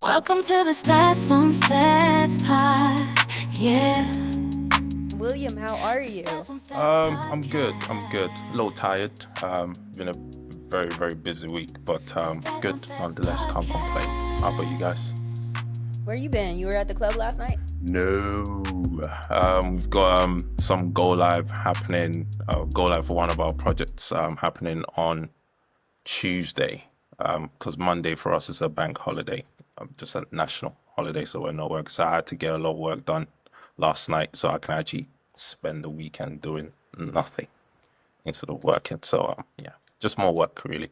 Welcome to the Stats on Stats Pod. Yeah. William, how are you? I'm good. A little tired. Been a very, very busy week, but good nonetheless. Can't complain. How about you guys? Where you been? You were at the club last night? No. We've got some go live happening. Go live for one of our projects happening on Tuesday. Because Monday for us is a bank holiday, just a national holiday, so we're not working. So I had to get a lot of work done last night, so I can actually spend the weekend doing nothing instead of working. So yeah, just more work really.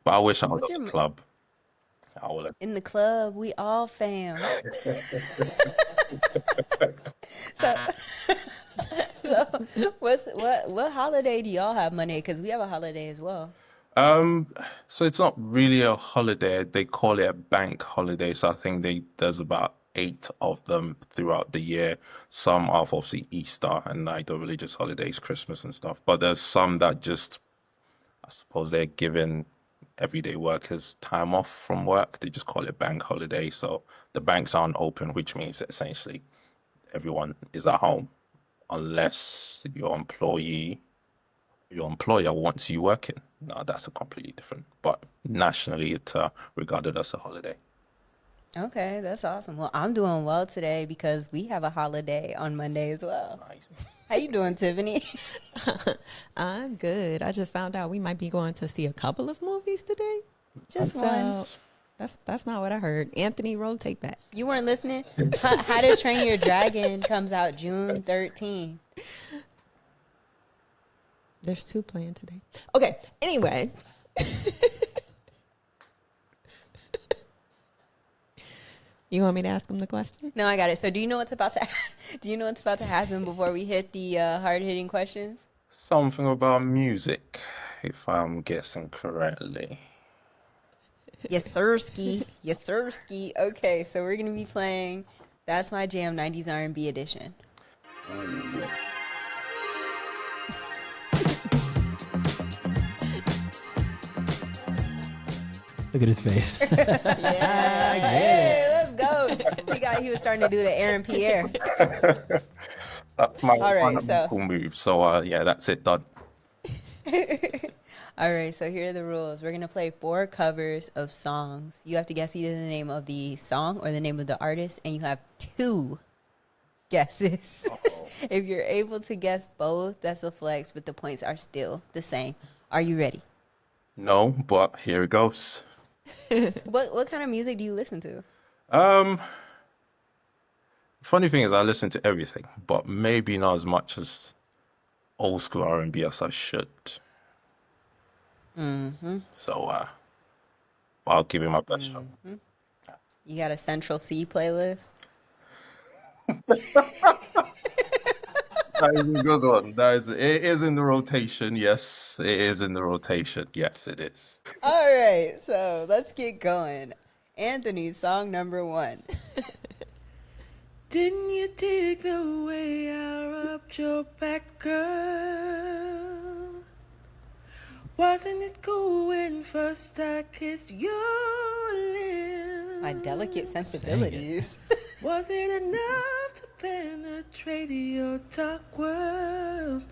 But I wish I was at the club. I would. In the club, we all fam. so, what holiday do y'all have Monday? Because we have a holiday as well. So it's not really a holiday. They call it a bank holiday. So I think there's about 8 of them throughout the year. Some are obviously Easter and like the religious holidays, Christmas and stuff. But there's some that just, I suppose they're giving everyday workers time off from work. They just call it bank holiday. So the banks aren't open, which means essentially everyone is at home unless your employer wants you working. No, that's a completely different. But nationally, it's regarded as a holiday. Okay, that's awesome. Well, I'm doing well today because we have a holiday on Monday as well. Nice. How you doing, Tiffany? I'm good. I just found out we might be going to see a couple of movies today. Just one. That's not what I heard. Anthony, roll tape back. You weren't listening? How to Train Your Dragon comes out June 13th. There's 2 planned today. Okay, anyway. You want me to ask him the question? No, I got it. So do you know what's about to happen before we hit the hard-hitting questions? Something about music, if I'm guessing correctly. Yes, sirski. Yes, sirski. Okay, so we're going to be playing That's My Jam 90s R&B edition. Look at his face. Yeah. Hey, let's go. He was starting to do the Aaron Pierre. That's my All right, cool move. So yeah, that's it, done. All right, so here are the rules. We're going to play 4 covers of songs. You have to guess either the name of the song or the name of the artist, and you have 2 guesses. If you're able to guess both, that's a flex, but the points are still the same. Are you ready? No, but here it goes. What kind of music do you listen to? Funny thing is I listen to everything, but maybe not as much as old school R&B as I should. So I'll give you my best shot. You got a Central C playlist? That is a good one. It is in the rotation. Yes, it is in the rotation. Yes, it is. All right, so let's get going. Anthony, song number 1. Didn't you dig the way I rubbed your back, girl? Wasn't it cool when first I kissed your lips? My delicate sensibilities. Was it enough to penetrate your dark world?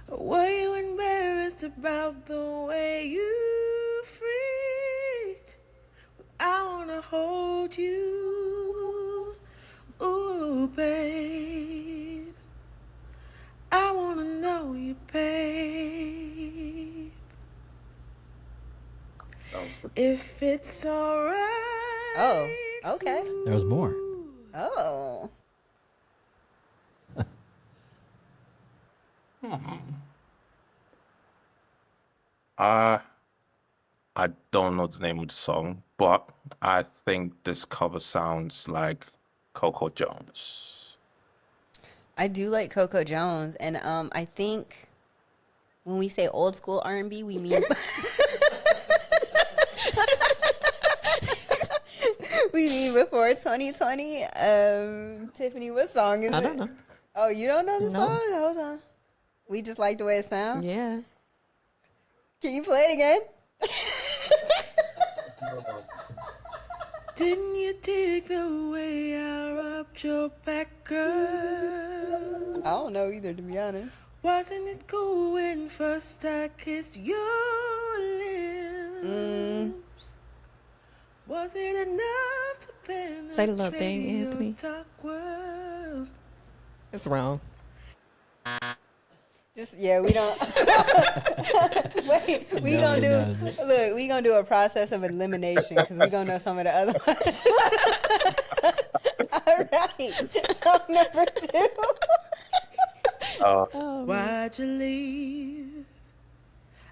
Or were you embarrassed about the way you freaked? I wanna hold you, ooh, babe. I wanna know you, babe. If it's alright. Oh, okay. There was more. Oh. I don't know the name of the song, but I think this cover sounds like Coco Jones. I do like Coco Jones, and I think when we say old school R&B, we mean we mean before 2020. Tiffany, what song is it? I don't know. Oh, you don't know the No. song? Hold on. We just like the way it sounds. Yeah. Can you play it again? Didn't you dig the way I rubbed your back, girl? I don't know either, to be honest. Wasn't it cool when first I kissed your lips? Was it enough to penetrate Play the little thing, Anthony. your dark world? It's wrong. Just we don't. Wait, we gonna do a process of elimination because we gonna know some of the other ones. All right, song number 2. Why'd you leave?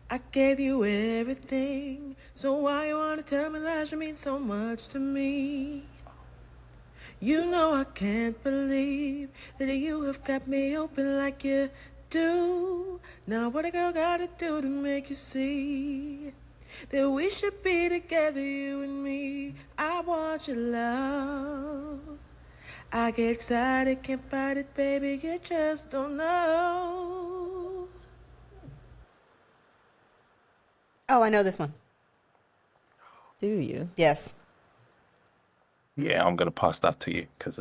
I gave you everything, so why you wanna tell me lies? You mean so much to me. You know I can't believe that you have got me open like you do. Now what a girl gotta do to make you see that we should be together, you and me? I want your love. I get excited, can't fight it, baby, you just don't know. Oh, I know this one. Do you? Yes. Yeah, I'm gonna pass that to you because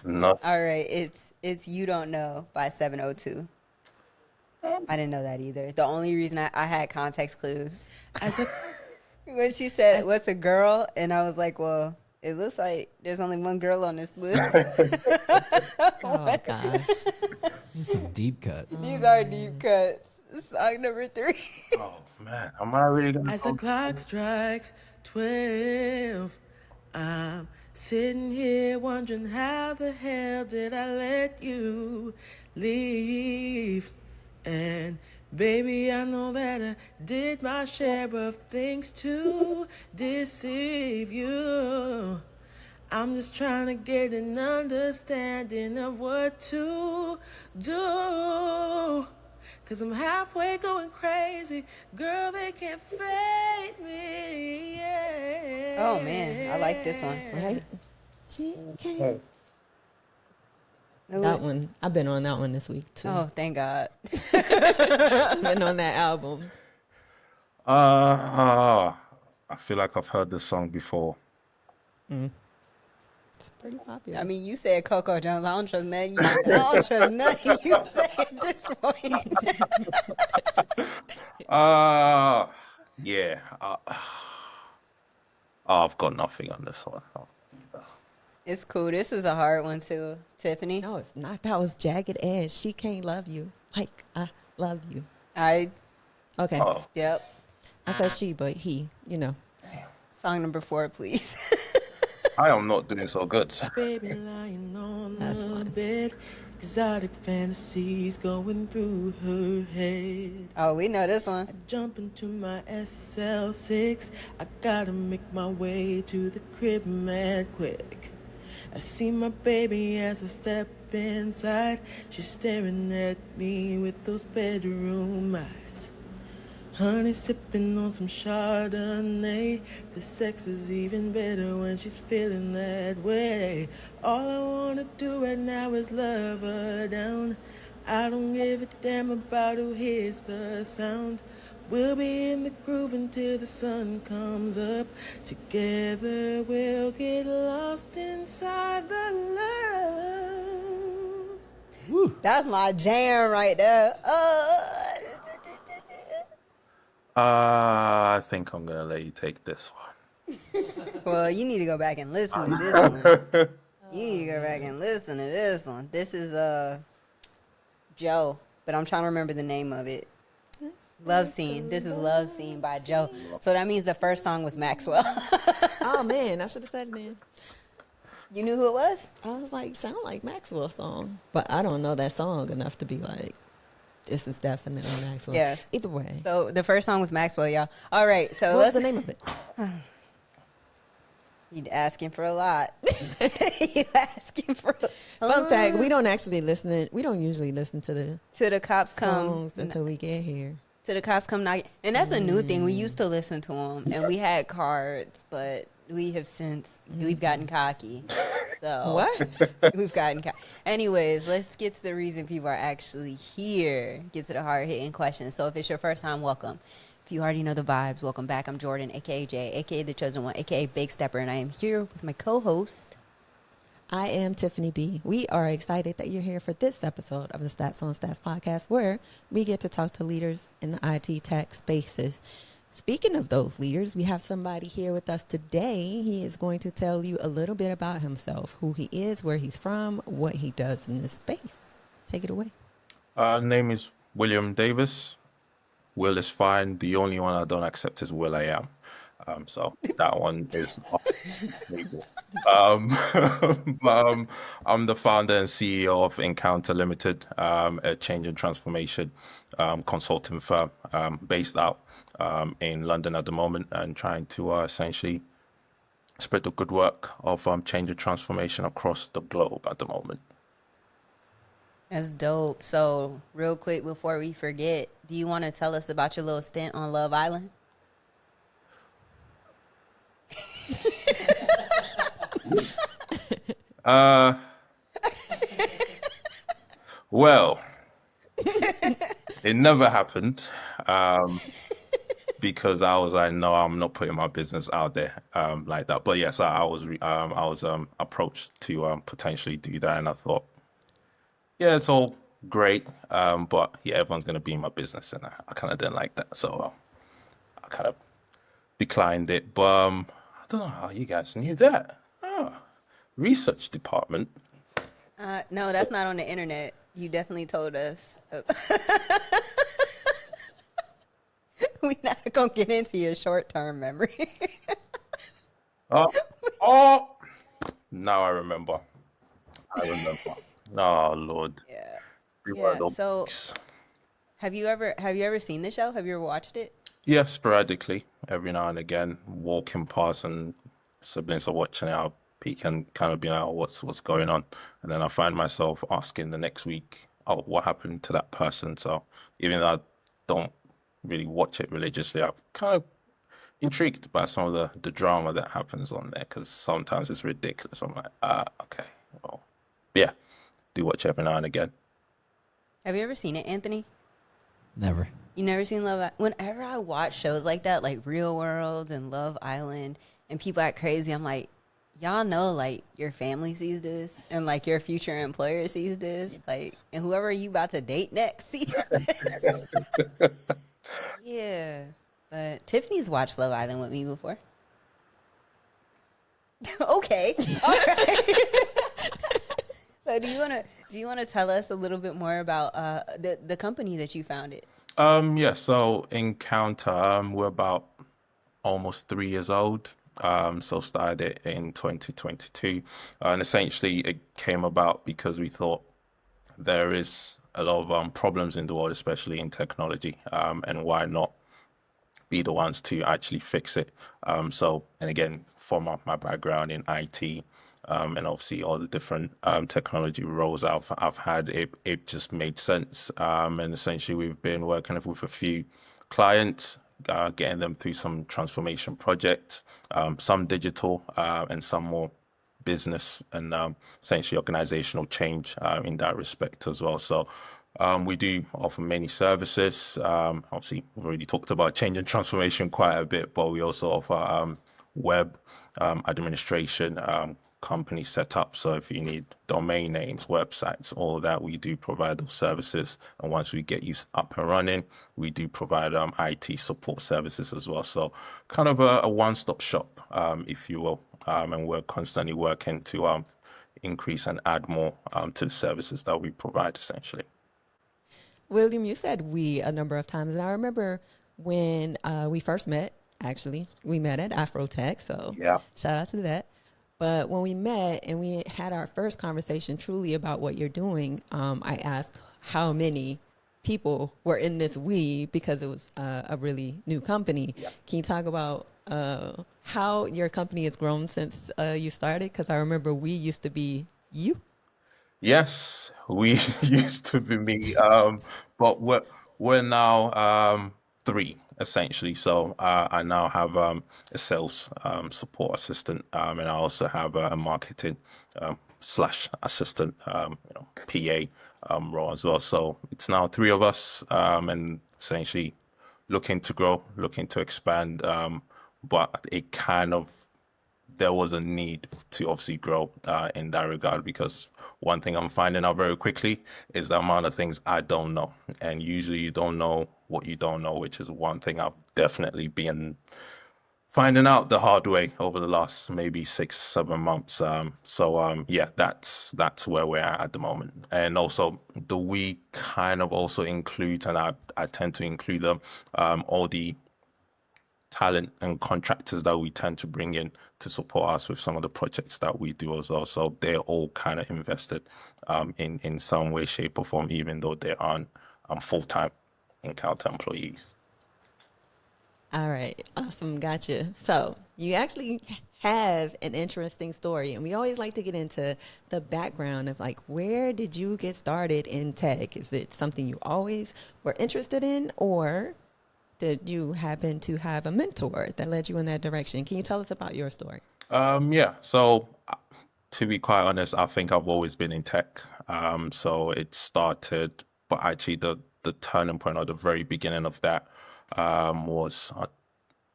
no. All right, it's You Don't Know by 702. I didn't know that either. The only reason I had context clues when she said what's a girl, and I was like, well, it looks like there's only one girl on this list. Oh gosh. These some deep cuts. These are deep cuts. Song number 3. Oh man, am I really gonna? As the clock strikes 12, I'm sitting here wondering how the hell did I let you leave? And baby, I know that I did my share of things to deceive you. I'm just trying to get an understanding of what to do. Cause I'm halfway going crazy. Girl, they can't fade me. Yeah. Oh man, I like this one. Right? She can't. That one. I've been on that one this week too. Oh, thank God. I've been on that album. I feel like I've heard this song before. It's pretty popular. I mean, you said Coco Jones. I don't trust nothing. I don't trust nothing you say at this point. Yeah. I've got nothing on this one. It's cool. This is a hard one too, Tiffany. No, it's not. That was Jagged Edge. She can't love you like I love you. Okay. Oh, Yep. I said she, but he, you know. Song number 4, please. I am not doing so good. Baby lying on That's the fine. bed, exotic fantasies going through her head. Oh, we know this one. I jump into my SL6. I gotta make my way to the crib mad quick. I see my baby as I step inside. She's staring at me with those bedroom eyes. Honey sipping on some Chardonnay. The sex is even better when she's feeling that way. All I wanna do right now is love her down. I don't give a damn about who hears the sound. We'll be in the groove until the sun comes up. Together we'll get lost inside the love. That's my jam right there. I think I'm gonna let you take this one. Well, you need to go back and listen to this one. You need to go back and listen to this one. This is Joe, but I'm trying to remember the name of it. Love Scene. This is Love Scene by Joe. So that means the first song was Maxwell. Oh man, I should have said it then. You knew who it was? I was like, sound like Maxwell's song, but I don't know that song enough to be like, this is definitely Maxwell. Yes. Either way. So the first song was Maxwell, y'all. All right, so What's let's. the name of it? You asking for a lot. You asking for. Fun fact: we don't actually listen. We don't usually listen to the Till the cops come. songs until we get here. Till the cops come knocking. And that's a new thing. We used to listen to them, and we had cards, but we have since we've gotten cocky. So What? we've gotten cocky. Anyways, let's get to the reason people are actually here. Get to the hard hitting questions. So if it's your first time, welcome. If you already know the vibes, welcome back. I'm Jordan, aka Jay, aka the Chosen One, aka Big Stepper, and I am here with my co-host. I am Tiffany B. We are excited that you're here for this episode of the Stats on Stats podcast, where we get to talk to leaders in the IT tech spaces. Speaking of those leaders, we have somebody here with us today. He is going to tell you a little bit about himself, who he is, where he's from, what he does in this space. Take it away. Name is William Davis. Will is fine. The only one I don't accept is Will I am. So that one is legal. I'm the founder and CEO of Incountr Ltd, a change and transformation consulting firm based out in London at the moment, and trying to essentially spread the good work of change and transformation across the globe at the moment. That's dope. So, real quick before we forget, do you want to tell us about your little stint on Love Island? Well, it never happened because I was like, no, I'm not putting my business out there like that. But yes, I was approached to potentially do that, and I thought, yeah, it's all great, but yeah, everyone's gonna be in my business, and I kind of didn't like that, so I kind of declined it. But I don't know how you guys knew that. Research department. No, that's not on the internet. You definitely told us. We're not gonna get into your short-term memory. Oh, now I remember. Oh Lord. Yeah. Rewrite Yeah. all So, books. have you ever seen the show? Have you ever watched it? Yeah, sporadically, every now and again, walking past and siblings are watching it, I'll peek and kind of be like, oh, what's going on? And then I find myself asking the next week, oh, what happened to that person? So even though I don't really watch it religiously, I'm kind of intrigued by some of the drama that happens on there, because sometimes it's ridiculous. I'm like, okay, well, yeah, do watch every now and again. Have you ever seen it, Anthony? Never. You never seen Love Island? Whenever I watch shows like that, like Real World and Love Island, and people act crazy, I'm like, y'all know, like, your family sees this, and like your future employer sees this, like, and whoever you about to date next sees this. Yeah, but Tiffany's watched Love Island with me before. Okay, all right. So do you wanna tell us a little bit more about the company that you founded? Yeah, so Incountr, we're about almost 3 years old. So started it in 2022, and essentially it came about because we thought there is a lot of problems in the world, especially in technology, and why not be the ones to actually fix it. So, and again, from my background in IT, and obviously all the different technology roles I've had, it just made sense. And essentially we've been working with a few clients, getting them through some transformation projects, some digital, and some more business and essentially organizational change in that respect as well. So we do offer many services. Obviously, we've already talked about change and transformation quite a bit, but we also offer web administration, company setup. So if you need domain names, websites, all that, we do provide those services. And once we get you up and running, we do provide IT support services as well. So kind of a one-stop shop, if you will. And we're constantly working to increase and add more to the services that we provide, essentially. William, you said we a number of times, and I remember when we first met, actually, we met at Afrotech, so Yeah. shout out to that. But when we met and we had our first conversation truly about what you're doing, I asked how many people were in this we, because it was a really new company. Yeah. Can you talk about how your company has grown since you started? Because I remember we used to be you. Yes, we used to be me, but we're now three essentially. So I now have a sales support assistant, and I also have a marketing slash assistant, PA role as well. So it's now three of us, and essentially looking to grow, looking to expand. But it kind of, there was a need to obviously grow in that regard, because one thing I'm finding out very quickly is the amount of things I don't know. And usually you don't know what you don't know, which is one thing I've definitely been finding out the hard way over the last maybe 6-7 months. Yeah, that's where we're at the moment. And also, the we kind of also include, and I tend to include them, all the talent and contractors that we tend to bring in to support us with some of the projects that we do as well. So they're all kind of invested in some way, shape, or form, even though they aren't full-time Incountr employees. All right. Awesome. Gotcha. So you actually have an interesting story, and we always like to get into the background of like, where did you get started in tech? Is it something you always were interested in, or did you happen to have a mentor that led you in that direction? Can you tell us about your story? Yeah. So to be quite honest, I think I've always been in tech. So it started, but actually the turning point, or the very beginning of that, was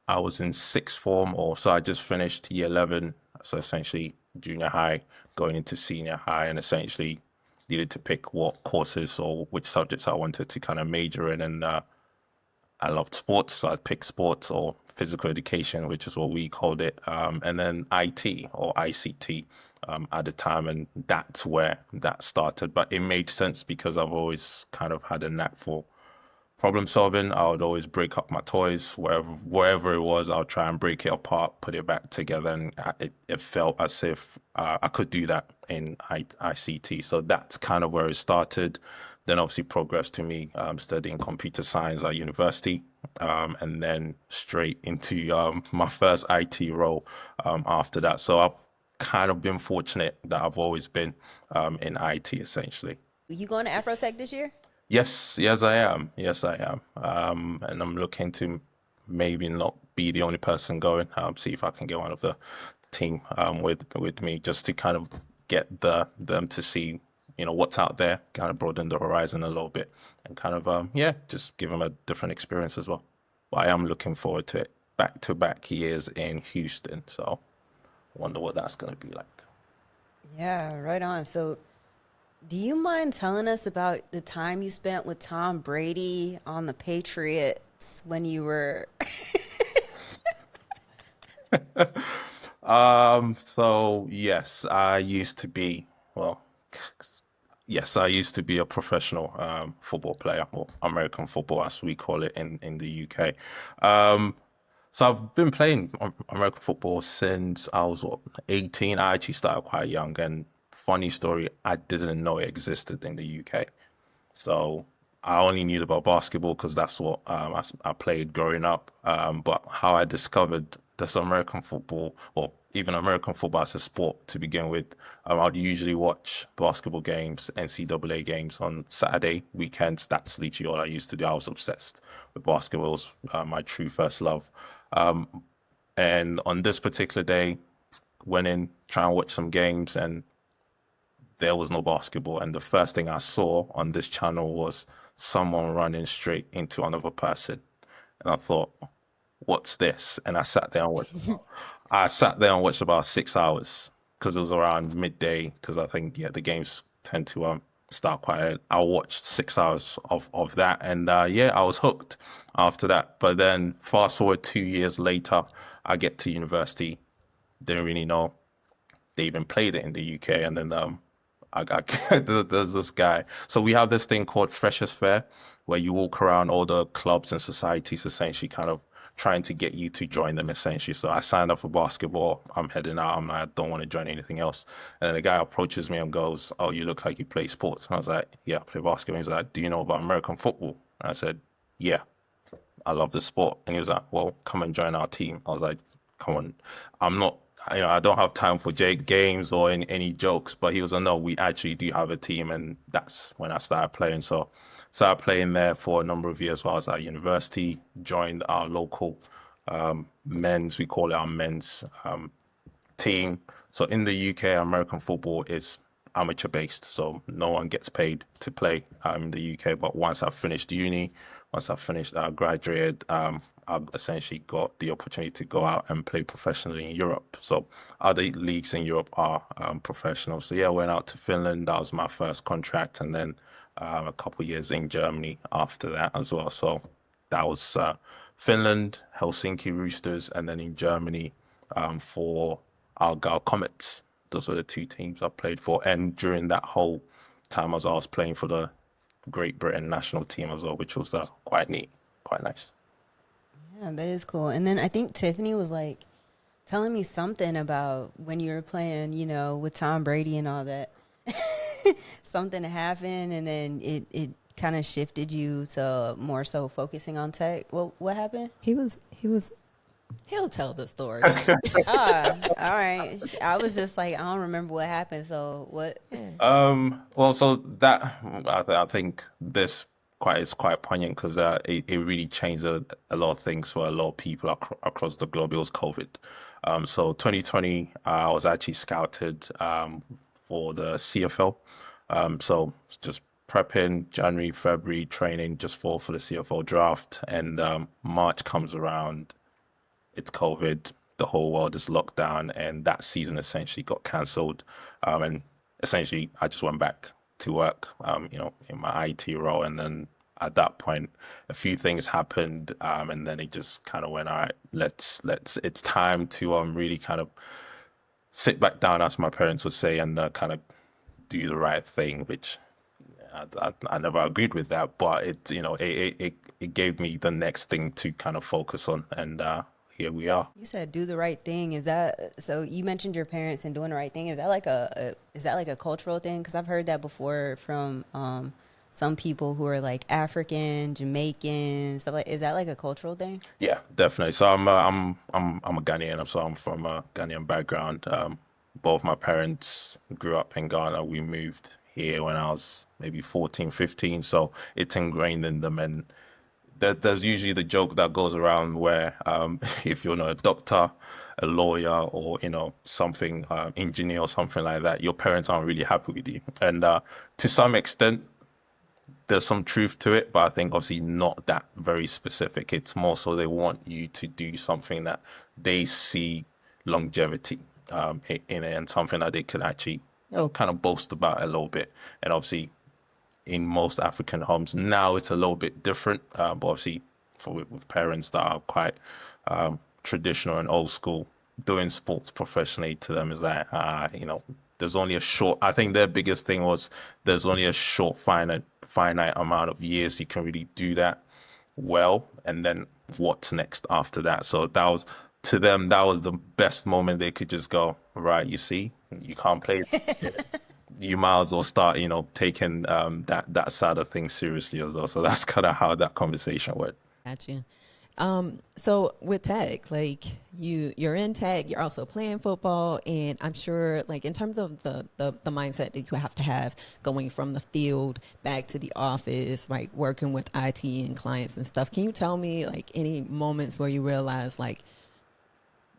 I was in sixth form, or so I just finished year 11, so essentially junior high, going into senior high, and essentially needed to pick what courses or which subjects I wanted to kind of major in. And I loved sports, so I picked sports or physical education, which is what we called it, and then IT or ICT at the time, and that's where that started. But it made sense because I've always kind of had a knack for problem solving. I would always break up my toys wherever it was. I'll try and break it apart, put it back together, and it felt as if I could do that in ICT. So that's kind of where it started. Then obviously progressed to me studying computer science at university, and then straight into my first IT role after that. So I've kind of been fortunate that I've always been in IT essentially. You going to Afrotech this year? Yes, I am. Yes, I am. And I'm looking to maybe not be the only person going. See if I can get one of the team with me, just to kind of get them to see, what's out there, kind of broaden the horizon a little bit, and kind of just give them a different experience as well. But I am looking forward to it. Back-to-back years in Houston, so I wonder what that's going to be like. Yeah, right on. So, do you mind telling us about the time you spent with Tom Brady on the Patriots when you were? So yes, I used to be, yes, I used to be a professional football player, or American football as we call it in the UK. So I've been playing American football since I was 18. I actually started quite young, and funny story, I didn't know it existed in the UK. So I only knew about basketball because that's what I played growing up. But how I discovered this American football, or even American football as a sport to begin with, I'd usually watch basketball games, NCAA games on Saturday weekends. That's literally all I used to do. I was obsessed with basketball. It was my true first love. And on this particular day, went in, trying to watch some games, and there was no basketball. And the first thing I saw on this channel was someone running straight into another person. And I thought, what's this? And I sat there and watched about 6 hours, because it was around midday, because I think, the games tend to start quite early. I watched 6 hours of that, and I was hooked after that. But then fast forward 2 years later, I get to university, didn't really know they even played it in the UK. And then there's this guy. So we have this thing called Freshers Fair, where you walk around all the clubs and societies, essentially kind of trying to get you to join them, essentially. So I signed up for basketball. I'm heading out. I'm like, I don't want to join anything else. And then the guy approaches me and goes, "Oh, you look like you play sports." And I was like, "Yeah, I play basketball." He's like, "Do you know about American football?" And I said, "Yeah, I love the sport." And he was like, "Well, come and join our team." I was like, "Come on, I'm not, I don't have time for games or any jokes." But he was like, "No, we actually do have a team." And that's when I started playing. So started playing there for a number of years while I was at university, joined our local men's, we call it our men's team. So in the UK, American football is amateur based, so no one gets paid to play in the UK. But once I finished uni, once I finished, I graduated, I essentially got the opportunity to go out and play professionally in Europe. So other leagues in Europe are professional. So yeah, I went out to Finland. That was my first contract, and then a couple of years in Germany after that as well. So that was Finland, Helsinki Roosters, and then in Germany for Argyle Comets. Those were the two teams I played for. And during that whole time, as I was playing for the Great Britain national team as well, which was quite neat, quite nice. Yeah, that is cool. And then I think Tiffany was like telling me something about when you were playing, you know, with Tom Brady and all that. Something happened, and then it kind of shifted you to more so focusing on tech. What happened? He'll tell the story. All right. I was just like, I don't remember what happened. So what? Well, so that I think this is quite poignant because it really changed a lot of things for a lot of people across the globe. It was COVID. So 2020, I was actually scouted for the CFL. So just prepping January, February training just for the CFL draft, and March comes around. It's COVID, the whole world is locked down, and that season essentially got cancelled. And essentially, I just went back to work, you know, in my IT role. And then at that point, a few things happened, and then it just kind of went, all right, it's time to really kind of sit back down, as my parents would say, and kind of do the right thing, which I never agreed with that, but it gave me the next thing to kind of focus on, and here we are. You said do the right thing. Is that so? You mentioned your parents and doing the right thing. Is that like a cultural thing? Because I've heard that before from some people who are like African, Jamaican, stuff like. Is that like a cultural thing? Yeah, definitely. So I'm a Ghanaian, so I'm from a Ghanaian background. Both my parents grew up in Ghana. We moved here when I was maybe 14, 15, so it's ingrained in them. And there's usually the joke that goes around where if you're not a doctor, a lawyer, or something, engineer or something like that, your parents aren't really happy with you. And to some extent, there's some truth to it, but I think obviously not that very specific. It's more so they want you to do something that they see longevity in it, and something that they can actually kind of boast about a little bit. And obviously in most African homes now it's a little bit different, but obviously with parents that are quite traditional and old school, doing sports professionally to them is like there's only a short, I think their biggest thing was there's only a short finite amount of years you can really do that well, and then what's next after that. So that was, to them, that was the best moment. They could just go, right, you see, you can't play. You might as well start, taking that side of things seriously as well. So that's kind of how that conversation went. Got you. So with tech, like you're in tech, you're also playing football, and I'm sure, like, in terms of the mindset that you have to have going from the field back to the office, like working with IT and clients and stuff. Can you tell me like any moments where you realize like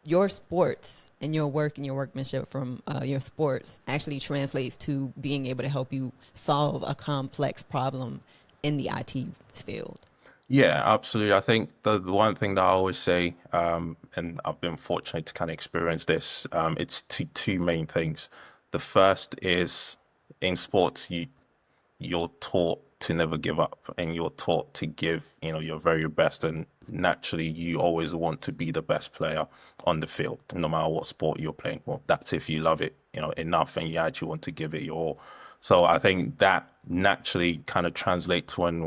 your sports and your work and your workmanship from your sports actually translates to being able to help you solve a complex problem in the IT field? Yeah, absolutely. I think the one thing that I always say, and I've been fortunate to kind of experience this, it's two main things. The first is in sports, you're taught to never give up, and you're taught to give, your very best. And naturally, you always want to be the best player on the field, no matter what sport you're playing. Well, that's if you love it, enough, and you actually want to give it your all. So I think that naturally kind of translates when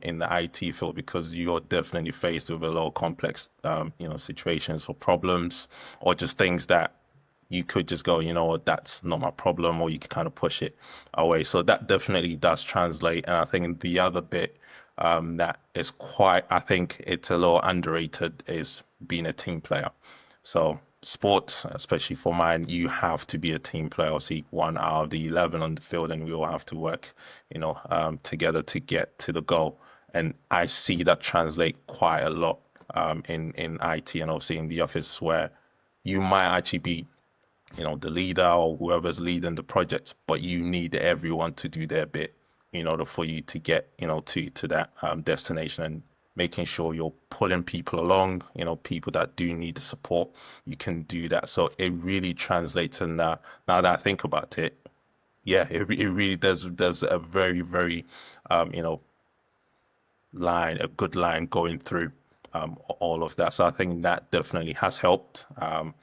in the IT field, because you're definitely faced with a lot of complex, situations or problems, or just things that you could just go, that's not my problem, or you could kind of push it away. So that definitely does translate. And I think the other bit that is I think it's a little underrated, is being a team player. So sports, especially for mine, you have to be a team player. Obviously, 1 out of the 11 on the field, and we all have to work, together to get to the goal. And I see that translate quite a lot in IT, and obviously in the office, where you might actually be, the leader or whoever's leading the project, but you need everyone to do their bit in order for you to get, to that destination, and making sure you're pulling people along, people that do need the support, you can do that. So it really translates. And now that I think about it, yeah, it really does. There's a very, very, a good line going through all of that. So I think that definitely has helped. And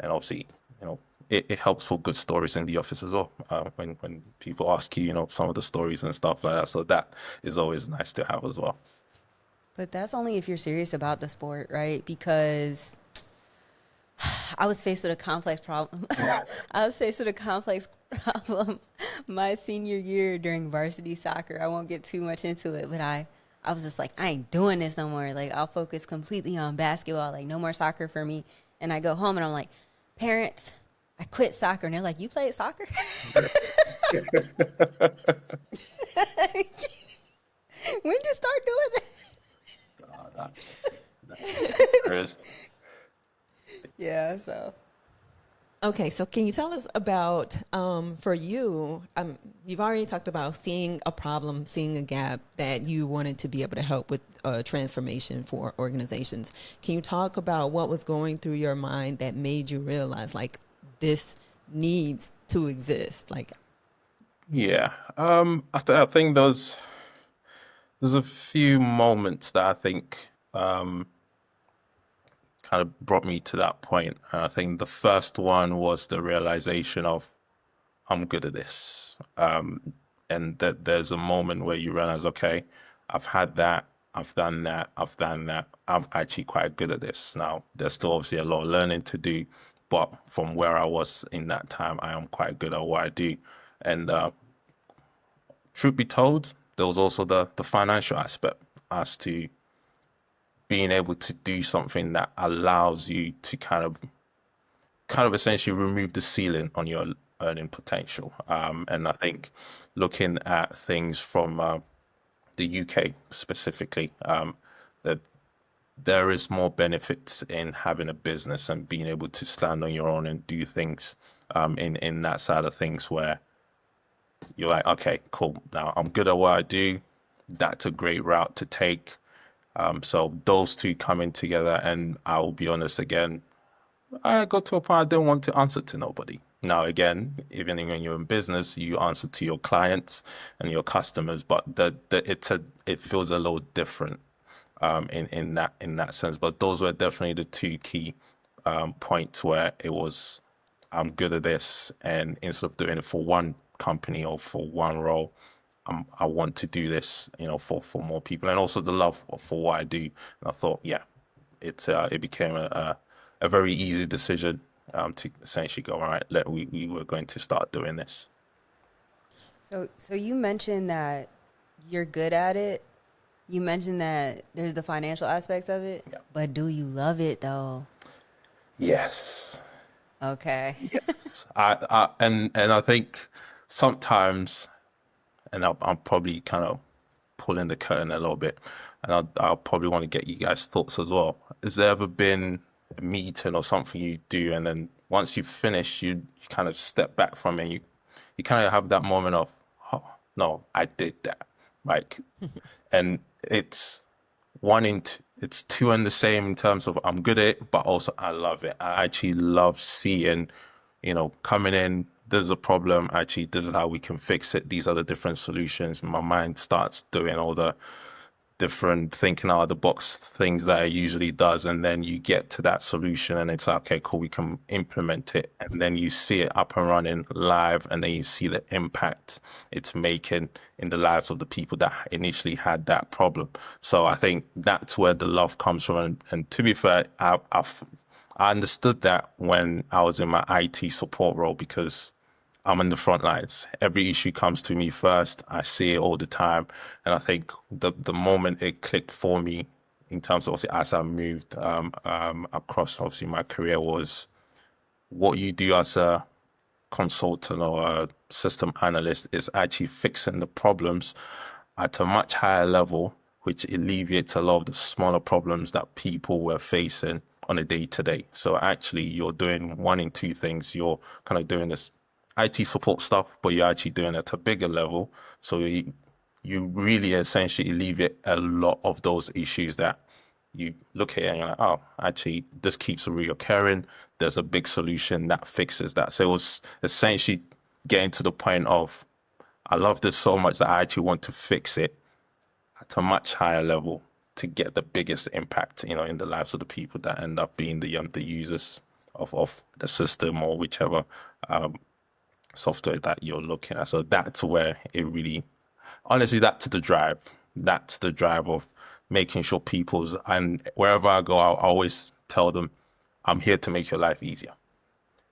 obviously, it helps for good stories in the office as well. When people ask you, some of the stories and stuff like that. So that is always nice to have as well. But that's only if you're serious about the sport, right? Because I was faced with a complex problem. My senior year during varsity soccer. I won't get too much into it, but I was just like, I ain't doing this no more. Like, I'll focus completely on basketball. Like, no more soccer for me. And I go home and I'm like, parents, I quit soccer. And they're like, you played soccer? When did you start doing that? Yeah, so. Okay, so can you tell us about, for you, you've already talked about seeing a problem, seeing a gap that you wanted to be able to help with transformation for organizations. Can you talk about what was going through your mind that made you realize, like, this needs to exist? Like, yeah, I think there's a few moments that I think kind of brought me to that point. And I think the first one was the realization of, I'm good at this. And that there's a moment where you realize, okay, I've had that, I've done that, I'm actually quite good at this. Now, there's still obviously a lot of learning to do, but from where I was in that time, I am quite good at what I do. And truth be told, there was also the financial aspect as to being able to do something that allows you to kind of essentially remove the ceiling on your earning potential. And I think looking at things from the UK specifically, that there is more benefits in having a business and being able to stand on your own and do things in that side of things, where you're like, okay, cool. Now I'm good at what I do. That's a great route to take. So those two coming together, and I will be honest again, I got to a point I didn't want to answer to nobody. Now, again, even when you're in business, you answer to your clients and your customers, but it feels a little different in that sense. But those were definitely the two key points where it was, I'm good at this, and instead of doing it for one company or for one role, I want to do this, for more people, and also the love for what I do. And I thought, yeah, it became a very easy decision to essentially go, all right, we were going to start doing this. So you mentioned that you're good at it. You mentioned that there's the financial aspects of it, Yeah. but do you love it though? Yes. Okay. Yes. And I think sometimes, and I'm probably kind of pulling the curtain a little bit, and I'll probably want to get you guys' thoughts as well. Has there ever been a meeting or something you do, and then once you finish, you kind of step back from it, and you kind of have that moment of, oh, no, I did that, like, and it's it's two in the same in terms of I'm good at it, but also I love it. I actually love seeing, coming in, there's a problem, actually, this is how we can fix it. These are the different solutions. My mind starts doing all the different thinking out of the box things that it usually does. And then you get to that solution and it's like, okay, cool, we can implement it. And then you see it up and running live, and then you see the impact it's making in the lives of the people that initially had that problem. So I think that's where the love comes from. And to be fair, I understood that when I was in my IT support role, because I'm in the front lines. Every issue comes to me first. I see it all the time. And I think the moment it clicked for me in terms of, obviously, as I moved across, obviously, my career, was what you do as a consultant or a system analyst is actually fixing the problems at a much higher level, which alleviates a lot of the smaller problems that people were facing on a day-to-day. So actually, you're doing one in two things. You're kind of doing this IT support stuff, but you're actually doing it at a bigger level. So you really essentially alleviate a lot of those issues that you look at it and you're like, oh, actually, this keeps reoccurring. There's a big solution that fixes that. So it was essentially getting to the point of, I love this so much that I actually want to fix it at a much higher level to get the biggest impact, you know, in the lives of the people that end up being the users of the system or whichever software that you're looking at. So that's where it really, honestly, that's the drive. That's the drive of making sure people's, and wherever I go, I'll always tell them, I'm here to make your life easier.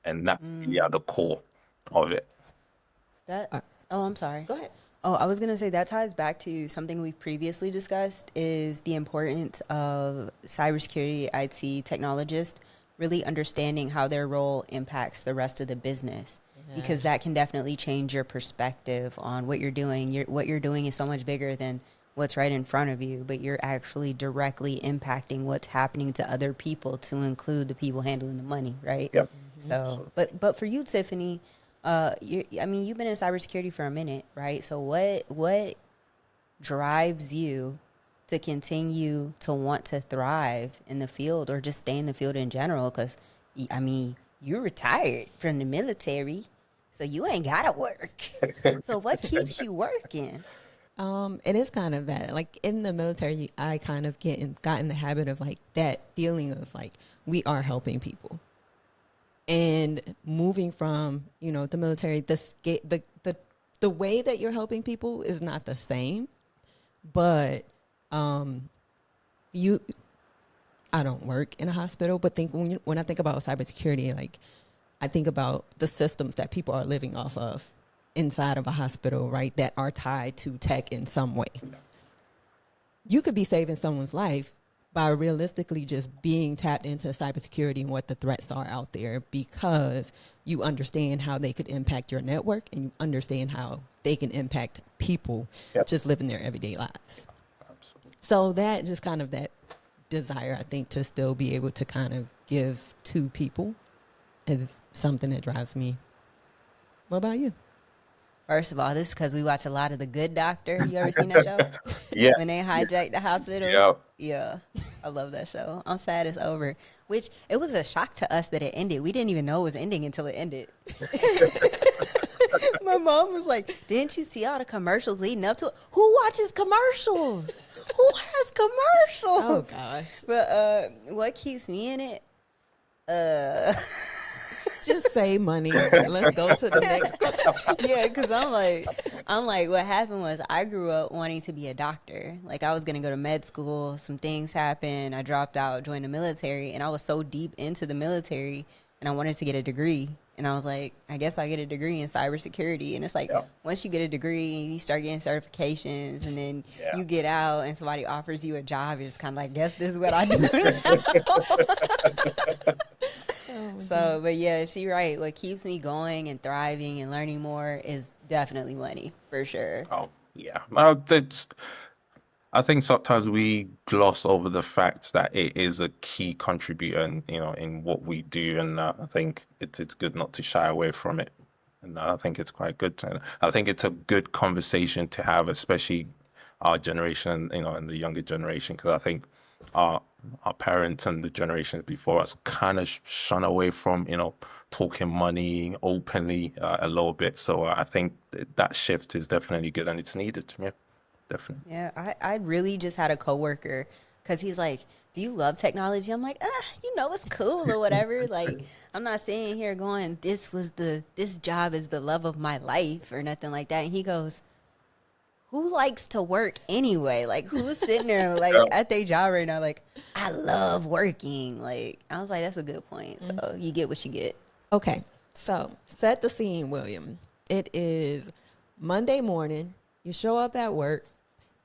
And that's really at the core of it. That. Oh, I'm sorry. Go ahead. Oh, I was going to say that ties back to something we previously discussed is the importance of cybersecurity IT technologists really understanding how their role impacts the rest of the business, because that can definitely change your perspective on what you're doing. What you're doing is so much bigger than what's right in front of you, but you're actually directly impacting what's happening to other people, to include the people handling the money, right? Yep. So, but for you, Tiffany, you've been in cybersecurity for a minute, right? So what drives you to continue to want to thrive in the field or just stay in the field in general? Because, you're retired from the military, so you ain't got to work. So what keeps you working? It is kind of that. Like in the military, I kind of got in the habit of like that feeling of like we are helping people. And moving from, the military, the way that you're helping people is not the same, but I don't work in a hospital, but when I think about cybersecurity, like I think about the systems that people are living off of inside of a hospital, right, that are tied to tech in some way. You could be saving someone's life by realistically just being tapped into cybersecurity and what the threats are out there, because you understand how they could impact your network and you understand how they can impact people just living their everyday lives. Absolutely. So that just kind of that desire, I think, to still be able to kind of give to people is something that drives me. What about you? First of all, this is because we watch a lot of The Good Doctor. You ever seen that show? Yeah. When they hijacked the hospital? Yeah. Yeah. I love that show. I'm sad it's over. Which, it was a shock to us that it ended. We didn't even know it was ending until it ended. My mom was like, didn't you see all the commercials leading up to it? Who watches commercials? Who has commercials? Oh, gosh. But what keeps me in it? Just say money. Let's go to the next question. Yeah, because I'm like, what happened was I grew up wanting to be a doctor. Like, I was going to go to med school. Some things happened. I dropped out, joined the military, and I was so deep into the military, and I wanted to get a degree. And I was like, I guess I'll get a degree in cybersecurity. And it's like, once you get a degree, you start getting certifications, and then you get out and somebody offers you a job, you're just kind of like, guess this is what I do now. So, but yeah, she's right. What keeps me going and thriving and learning more is definitely money, for sure. Oh, yeah. I think sometimes we gloss over the fact that it is a key contributor, in what we do, and I think it's good not to shy away from it. And I think it's quite good. And I think it's a good conversation to have, especially our generation, and the younger generation, because I think our parents and the generations before us kind of shun away from, talking money openly a little bit. So I think that shift is definitely good, and it's needed. Yeah, definitely. Yeah, I really just had a coworker, because he's like, do you love technology? I'm like, it's cool or whatever. Like, I'm not sitting here going, this job is the love of my life or nothing like that. And he goes, who likes to work anyway? Like, who's sitting there like at their job right now? Like, I love working. Like, I was like, that's a good point. So you get what you get. Okay, so set the scene, William. It is Monday morning. You show up at work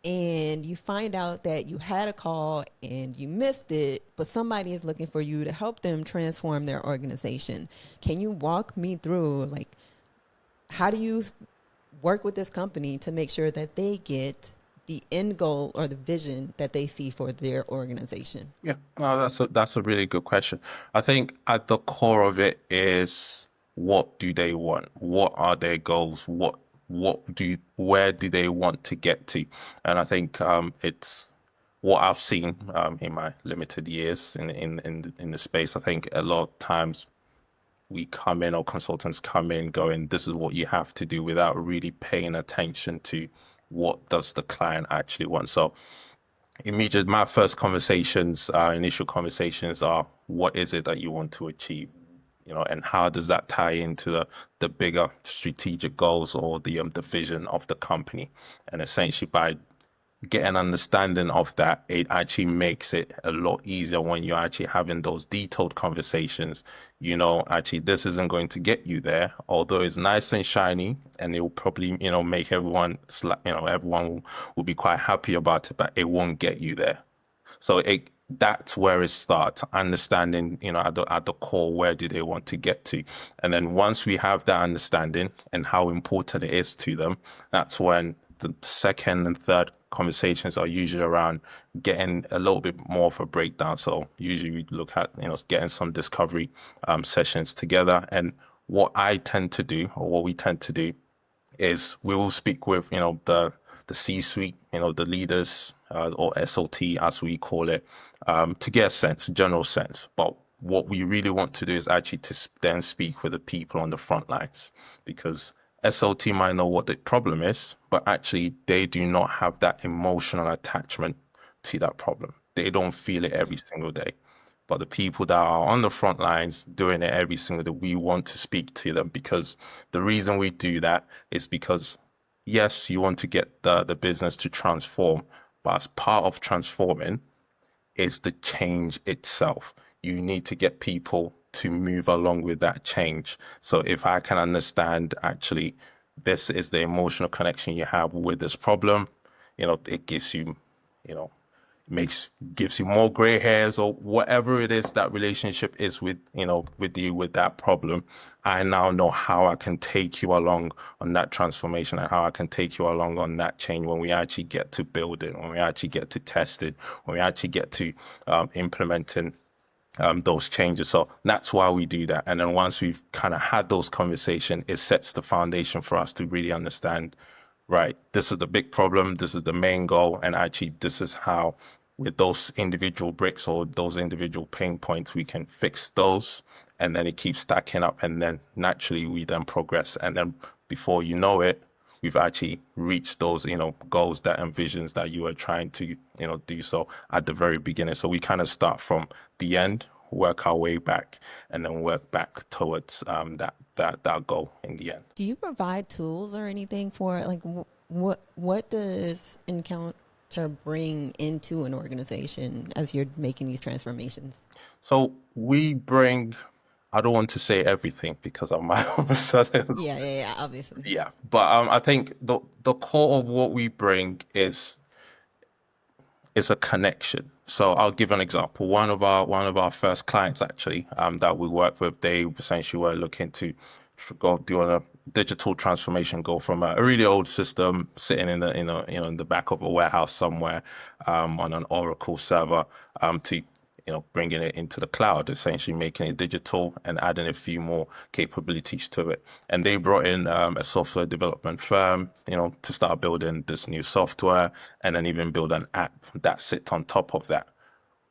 and you find out that you had a call and you missed it, but somebody is looking for you to help them transform their organization. Can you walk me through, like, how do you work with this company to make sure that they get the end goal or the vision that they see for their organization? Yeah, no, that's a really good question. I think at the core of it is, what do they want? What are their goals? What where do they want to get to? And I think it's what I've seen in my limited years in the space. I think a lot of times we come in, or consultants come in going, this is what you have to do, without really paying attention to what does the client actually want. So immediate, my first conversations, initial conversations are, what is it that you want to achieve? And how does that tie into the bigger strategic goals, or the vision of the company? And essentially, by get an understanding of that, it actually makes it a lot easier when you're actually having those detailed conversations. Actually, this isn't going to get you there, although it's nice and shiny, and it will probably, make everyone, everyone will be quite happy about it, but it won't get you there. So that's where it starts, understanding, at the core, where do they want to get to? And then once we have that understanding and how important it is to them, that's when the second and third conversations are usually around getting a little bit more of a breakdown. So usually we look at, getting some discovery sessions together. And what I tend to do, or what we tend to do, is we will speak with, the C-suite, the leaders, or SLT as we call it, to get a sense, general sense. But what we really want to do is actually to then speak with the people on the front lines, because SLT might know what the problem is, but actually they do not have that emotional attachment to that problem. They don't feel it every single day. But the people that are on the front lines doing it every single day, we want to speak to them, because the reason we do that is because, yes, you want to get the business to transform, but as part of transforming is the change itself. You need to get people to move along with that change. So if I can understand, actually, this is the emotional connection you have with this problem, it gives you, gives you more gray hairs, or whatever it is that relationship is with that problem. I now know how I can take you along on that transformation, and how I can take you along on that change when we actually get to building, when we actually get to testing, when we actually get to implementing those changes. So that's why we do that. And then once we've kind of had those conversations, it sets the foundation for us to really understand, right, this is the big problem, this is the main goal, and actually this is how, with those individual bricks or those individual pain points, we can fix those. And then it keeps stacking up, and then naturally we then progress. And then before you know it, we've actually reached those, goals and visions that you were trying to, do so at the very beginning. So we kind of start from the end, work our way back, and then work back towards that goal in the end. Do you provide tools or anything for, like, what does Incountr bring into an organization as you're making these transformations? So we bring, I don't want to say everything because I might have a certain... Yeah, obviously. Yeah, but I think the core of what we bring is a connection. So I'll give an example. One of our first clients, actually, that we worked with, they essentially were looking to go doing a digital transformation, go from a really old system sitting in the in the back of a warehouse somewhere on an Oracle server, to bringing it into the cloud, essentially making it digital and adding a few more capabilities to it. And they brought in a software development firm, to start building this new software, and then even build an app that sits on top of that.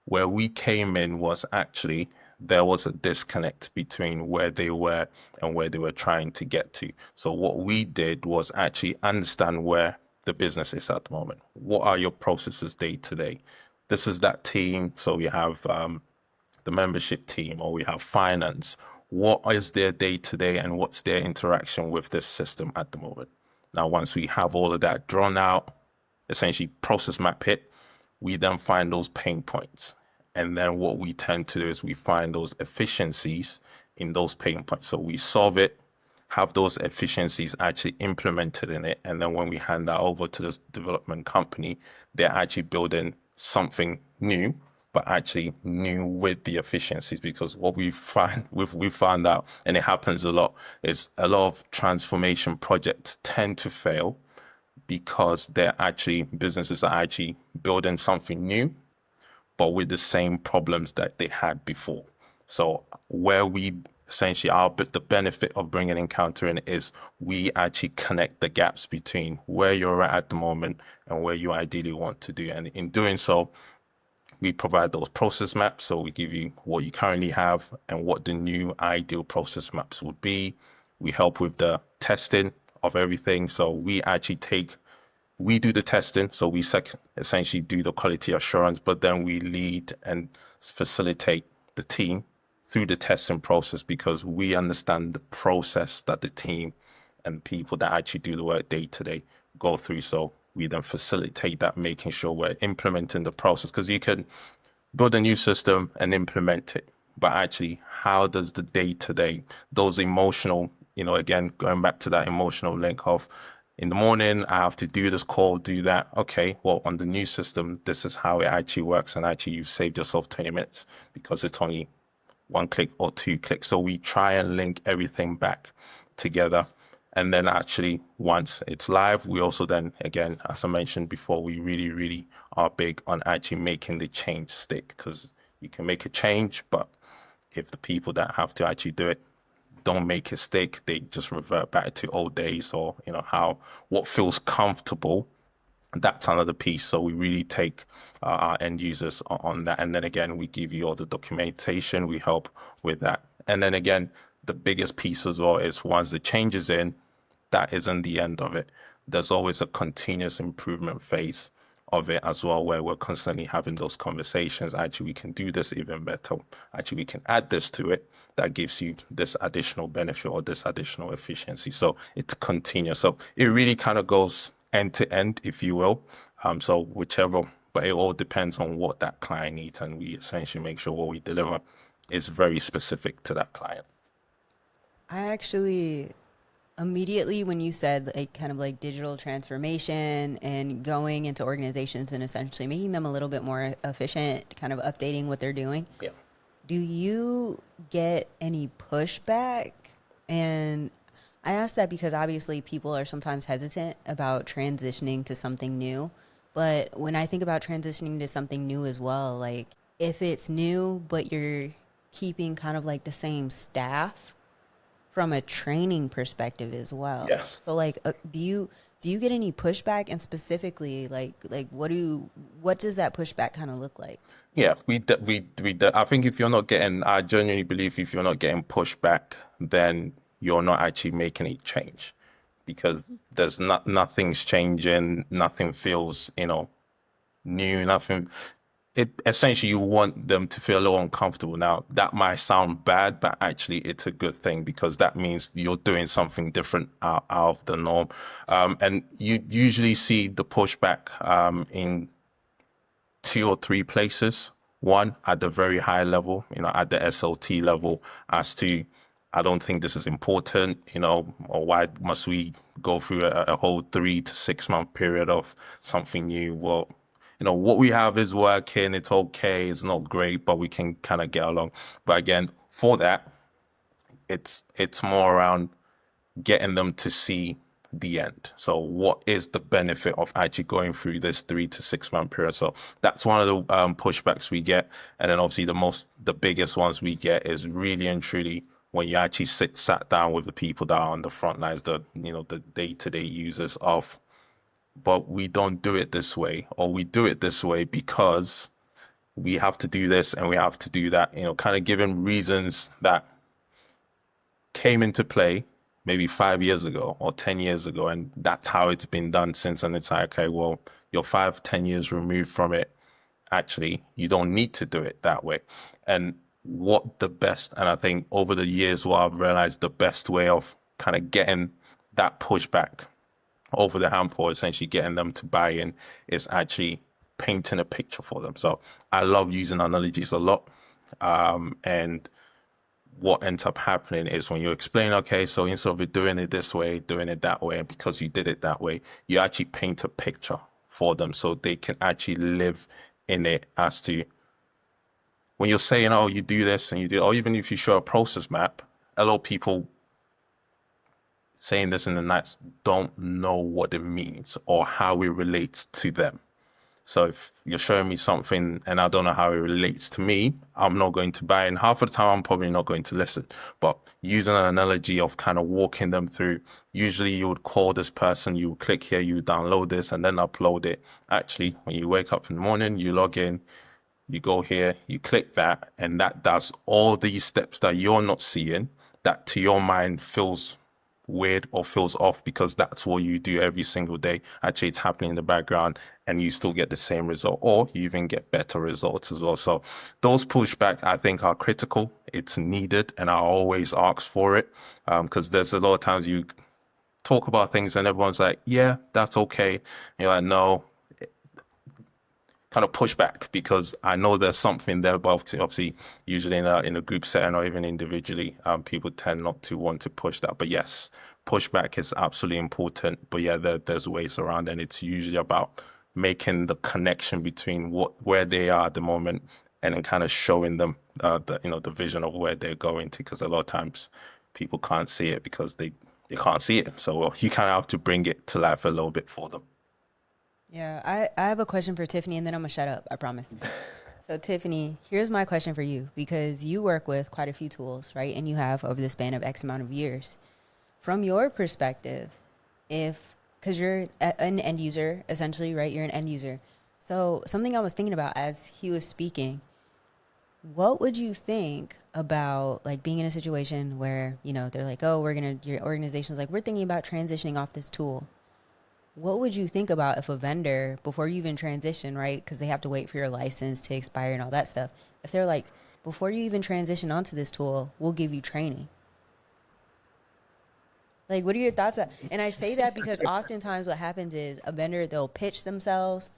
Where we came in was actually, there was a disconnect between where they were and where they were trying to get to. So what we did was actually understand where the business is at the moment. What are your processes day to day? This is that team. So we have the membership team, or we have finance. What is their day to day, and what's their interaction with this system at the moment? Now, once we have all of that drawn out, essentially process map it, we then find those pain points. And then what we tend to do is we find those efficiencies in those pain points. So we solve it, have those efficiencies actually implemented in it. And then when we hand that over to this development company, they're actually building something new, but actually new with the efficiencies. Because what we found out, and it happens a lot, is a lot of transformation projects tend to fail because businesses are actually building something new, but with the same problems that they had before. So where we essentially the benefit of bringing Incountr in is we actually connect the gaps between where you're at the moment and where you ideally want to do. And in doing so, we provide those process maps. So we give you what you currently have and what the new ideal process maps would be. We help with the testing of everything. So we do the testing. So we essentially do the quality assurance, but then we lead and facilitate the team through the testing process because we understand the process that the team and people that actually do the work day to day go through. So we then facilitate that, making sure we're implementing the process, because you can build a new system and implement it, but actually how does the day to day, those emotional, again, going back to that emotional link of in the morning, I have to do this call, do that. Okay, well, on the new system, this is how it actually works. And actually you've saved yourself 20 minutes because it's only 1 click or 2 clicks. So we try and link everything back together. And then actually once it's live, we also then, again, as I mentioned before, we really, really are big on actually making the change stick, because you can make a change, but if the people that have to actually do it don't make it stick, they just revert back to old days or, what feels comfortable. That's another piece. So we really take our end users on that. And then again, we give you all the documentation. We help with that. And then again, the biggest piece as well is once the change is in, that isn't the end of it. There's always a continuous improvement phase of it as well, where we're constantly having those conversations. Actually, we can do this even better. Actually, we can add this to it that gives you this additional benefit or this additional efficiency. So it's continuous. So it really kind of goes end to end, if you will. So whichever, but it all depends on what that client needs. And we essentially make sure what we deliver is very specific to that client. I actually immediately, when you said kind of like digital transformation and going into organizations and essentially making them a little bit more efficient, kind of updating what they're doing. Yeah. Do you get any pushback? And I ask that because obviously people are sometimes hesitant about transitioning to something new. But when I think about transitioning to something new as well, like if it's new, but you're keeping kind of like the same staff from a training perspective as well. Yes. So like, do you get any pushback, and specifically like what does that pushback kind of look like? Yeah, I think I genuinely believe if you're not getting pushback, then you're not actually making a change, because there's nothing's changing, nothing feels, new, nothing. It essentially, you want them to feel a little uncomfortable. Now, that might sound bad, but actually it's a good thing, because that means you're doing something different out of the norm. And you usually see the pushback in 2 or 3 places. One, at the very high level, at the SLT level, as to, I don't think this is important, or why must we go through a whole 3 to 6 month period of something new? Well, what we have is working, it's okay, it's not great, but we can kind of get along. But again, for that, it's more around getting them to see the end. So what is the benefit of actually going through this 3 to 6 month period? So that's one of the pushbacks we get. And then obviously the biggest ones we get is really and truly when you actually sat down with the people that are on the front lines, the day-to-day users of, but we don't do it this way, or we do it this way because we have to do this and we have to do that, kind of giving reasons that came into play maybe 5 years ago or 10 years ago, and that's how it's been done since. And it's like, okay, well, you're 5-10 years removed from it. Actually, you don't need to do it that way. And and I think over the years, what I've realized the best way of kind of getting that pushback over the hump, or essentially getting them to buy in, is actually painting a picture for them. So I love using analogies a lot. And what ends up happening is when you explain, okay, so instead of doing it this way, doing it that way, and because you did it that way, you actually paint a picture for them so they can actually live in it. As to when you're saying, oh, you do this and you do, or even if you show a process map, a lot of people saying this in the nights don't know what it means or how it relates to them. So if you're showing me something and I don't know how it relates to me, I'm not going to buy it. And half of the time, I'm probably not going to listen. But using an analogy of kind of walking them through, usually you would call this person, you would click here, you download this and then upload it. Actually, when you wake up in the morning, you log in, you go here, you click that, and that does all these steps that you're not seeing, that to your mind feels weird or feels off because that's what you do every single day. Actually, it's happening in the background and you still get the same result, or you even get better results as well. So those pushback, I think, are critical. It's needed, and I always ask for it, because there's a lot of times you talk about things and everyone's like, yeah, that's okay. And you're like, no, kind of push back because I know there's something there, but obviously usually in a group setting or even individually, people tend not to want to push that. But yes, pushback is absolutely important. But yeah, there's ways around, and it's usually about making the connection between where they are at the moment and then kind of showing them the vision of where they're going to, because a lot of times people can't see it because they can't see it. So you kind of have to bring it to life a little bit for them. Yeah, I have a question for Tiffany, and then I'm going to shut up, I promise. So, Tiffany, here's my question for you, because you work with quite a few tools, right? And you have over the span of X amount of years. From your perspective, because you're an end user, essentially, right? You're an end user. So something I was thinking about as he was speaking, what would you think about like being in a situation where, they're like, oh, your organization's like, we're thinking about transitioning off this tool. What would you think about if a vendor, before you even transition, right, because they have to wait for your license to expire and all that stuff, if they're like, before you even transition onto this tool, we'll give you training? Like, what are your thoughts? And I say that because oftentimes what happens is a vendor, they'll pitch themselves.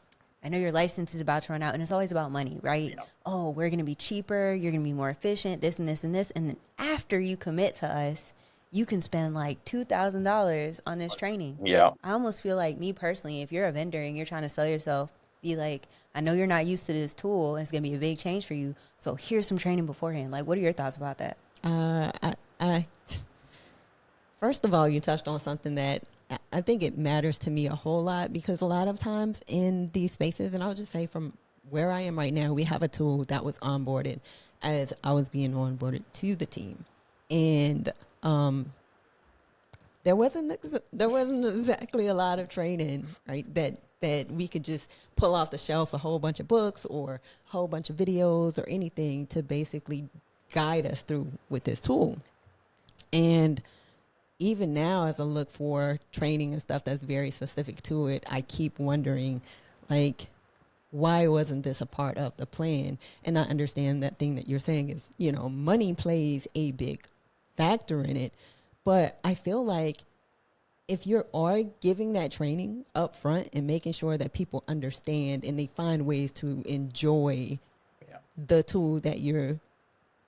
I know your license is about to run out, and it's always about money, right? Yeah. Oh, we're going to be cheaper. You're going to be more efficient, this and this and this. And then after you commit to us, you can spend like $2,000 on this training. Yeah. I almost feel like, me personally, if you're a vendor and you're trying to sell yourself, be like, I know you're not used to this tool and it's going to be a big change for you. So here's some training beforehand. Like, what are your thoughts about that? First of all, you touched on something that I think it matters to me a whole lot, because a lot of times in these spaces, and I'll just say from where I am right now, we have a tool that was onboarded as I was being onboarded to the team. And there wasn't exactly a lot of training, right, that we could just pull off the shelf a whole bunch of books or a whole bunch of videos or anything to basically guide us through with this tool. And even now, as I look for training and stuff that's very specific to it, I keep wondering, like, why wasn't this a part of the plan? And I understand that thing that you're saying is, money plays a big factor in it. But I feel like if you are giving that training up front and making sure that people understand and they find ways to enjoy the tool that you're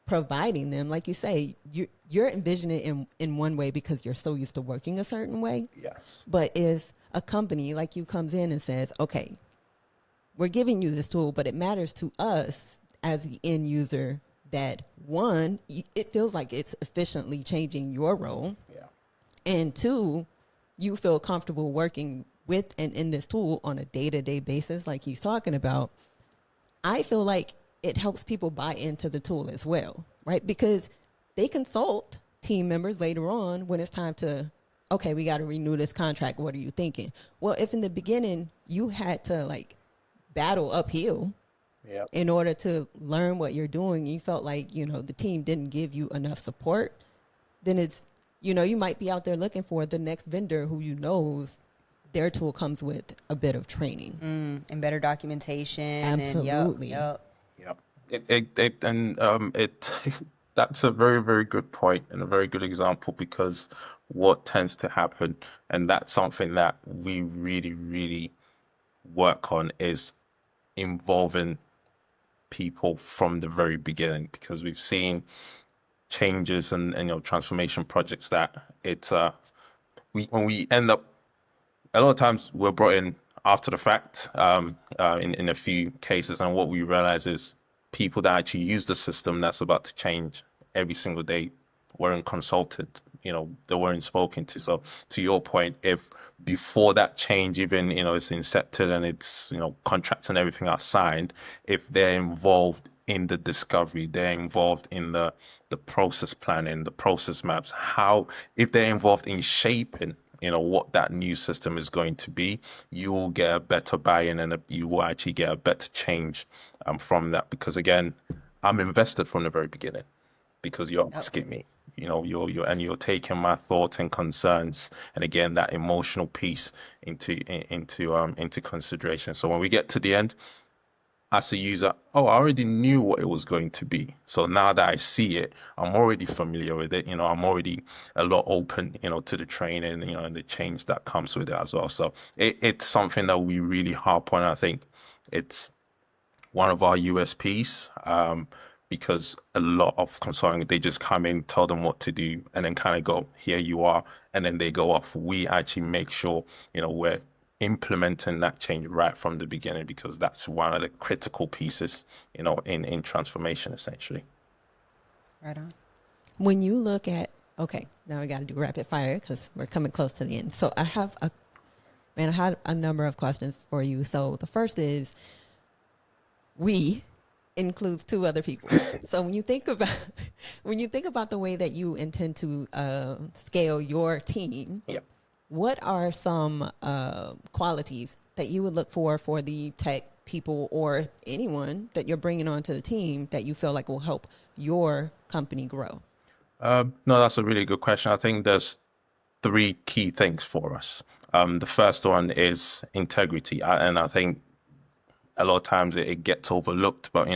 providing them, like you say, you're envisioning it in one way because you're so used to working a certain way. Yes. But if a company like you comes in and says, okay, we're giving you this tool, but it matters to us as the end user that, one, it feels like it's efficiently changing your role. Yeah. And two, you feel comfortable working with and in this tool on a day-to-day basis like he's talking about. I feel like it helps people buy into the tool as well, right? Because they consult team members later on when it's time to, okay, we got to renew this contract. What are you thinking? Well, if in the beginning you had to like battle uphill in order to learn what you're doing, you felt like, the team didn't give you enough support, then it's, you might be out there looking for the next vendor who knows their tool comes with a bit of training. And better documentation. Absolutely. And That's a very, very good point and a very good example, because what tends to happen, and that's something that we really, really work on, is involving people from the very beginning, because we've seen changes and transformation projects that when we end up, a lot of times we're brought in after the fact in a few cases, and what we realize is people that actually use the system that's about to change every single day weren't consulted they weren't spoken to. So to your point, if before that change even it's incepted and it's contracts and everything are signed, if they're involved in the discovery, they're involved in the process planning, the process maps, if they're involved in shaping what that new system is going to be, you will get a better buy-in, and you will actually get a better change from that. Because again, I'm invested from the very beginning, because you're asking me, you're taking my thoughts and concerns, and again, that emotional piece into consideration. So when we get to the end, as a user, I already knew what it was going to be. So now that I see it, I'm already familiar with it. I'm already a lot open, to the training, and the change that comes with it as well. So it's something that we really harp on. I think it's one of our USPs, because a lot of consulting, they just come in, tell them what to do, and then kind of go, here you are, and then they go off. We actually make sure, we're implementing that change right from the beginning, because that's one of the critical pieces, in transformation, essentially. Right on. When you look at, okay, now we got to do rapid fire because we're coming close to the end. So I had a number of questions for you. So the first is, we includes two other people. So when you think about the way that you intend to scale your team, Yep. what are some qualities that you would look for the tech people or anyone that you're bringing onto the team that you feel like will help your company grow? No, that's a really good question. I think there's three key things for us. The first one is integrity. And I think a lot of times it gets overlooked, but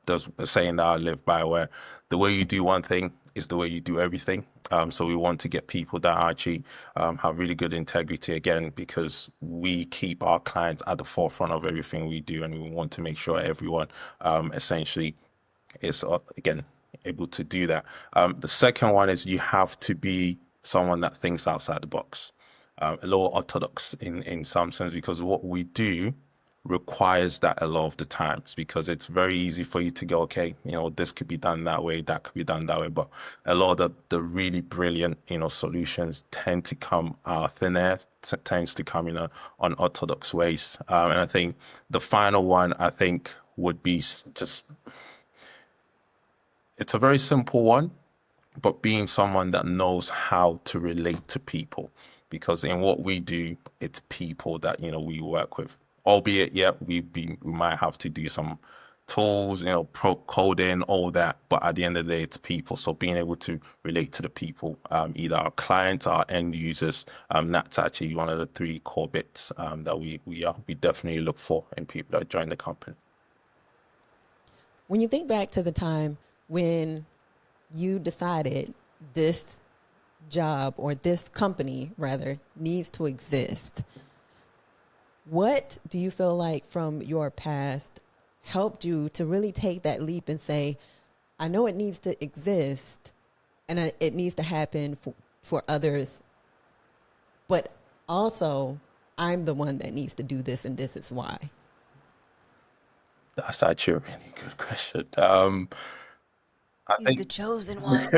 there's a saying that I live by, where the way you do one thing is the way you do everything. So we want to get people that actually have really good integrity, again, because we keep our clients at the forefront of everything we do, and we want to make sure everyone essentially is, again, able to do that. The second one is you have to be someone that thinks outside the box, a little orthodox in some sense, because what we do requires that a lot of the times, because it's very easy for you to go, okay, this could be done that way, that could be done that way, but a lot of the really brilliant solutions tend to come out of thin air, tends to come in unorthodox ways. And I think the final one, I think, would be just, it's a very simple one, but being someone that knows how to relate to people, because in what we do, it's people that we work with. Albeit, yeah, we might have to do some tools, pro coding, all that, but at the end of the day, it's people. So being able to relate to the people, either our clients, our end users, that's actually one of the three core bits that we definitely look for in people that join the company. When you think back to the time when you decided this job, or this company rather, needs to exist, what do you feel like from your past helped you to really take that leap and say, I know it needs to exist and it needs to happen for others, but also I'm the one that needs to do this, and this is why? That's actually a really good question. He's the chosen one.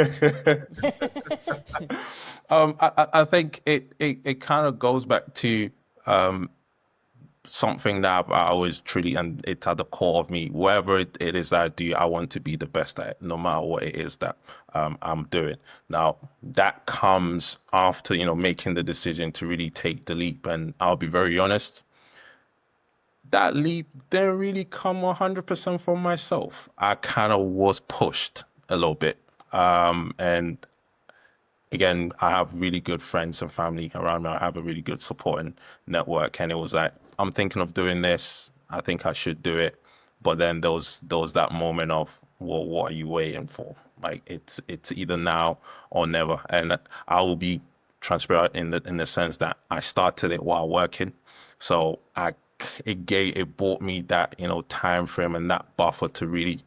I think it kind of goes back to something that I always truly, and it's at the core of me, whatever it is that I do, I want to be the best at it, no matter what it is that I'm doing. Now, that comes after, making the decision to really take the leap. And I'll be very honest, that leap didn't really come 100% from myself. I kind of was pushed a little bit. And again, I have really good friends and family around me. I have a really good supporting network. And it was like, I'm thinking of doing this. I think I should do it. But then there was that moment of, well, what are you waiting for? Like, it's either now or never. And I will be transparent in the sense that I started it while working. So it brought me that, time frame and that buffer to really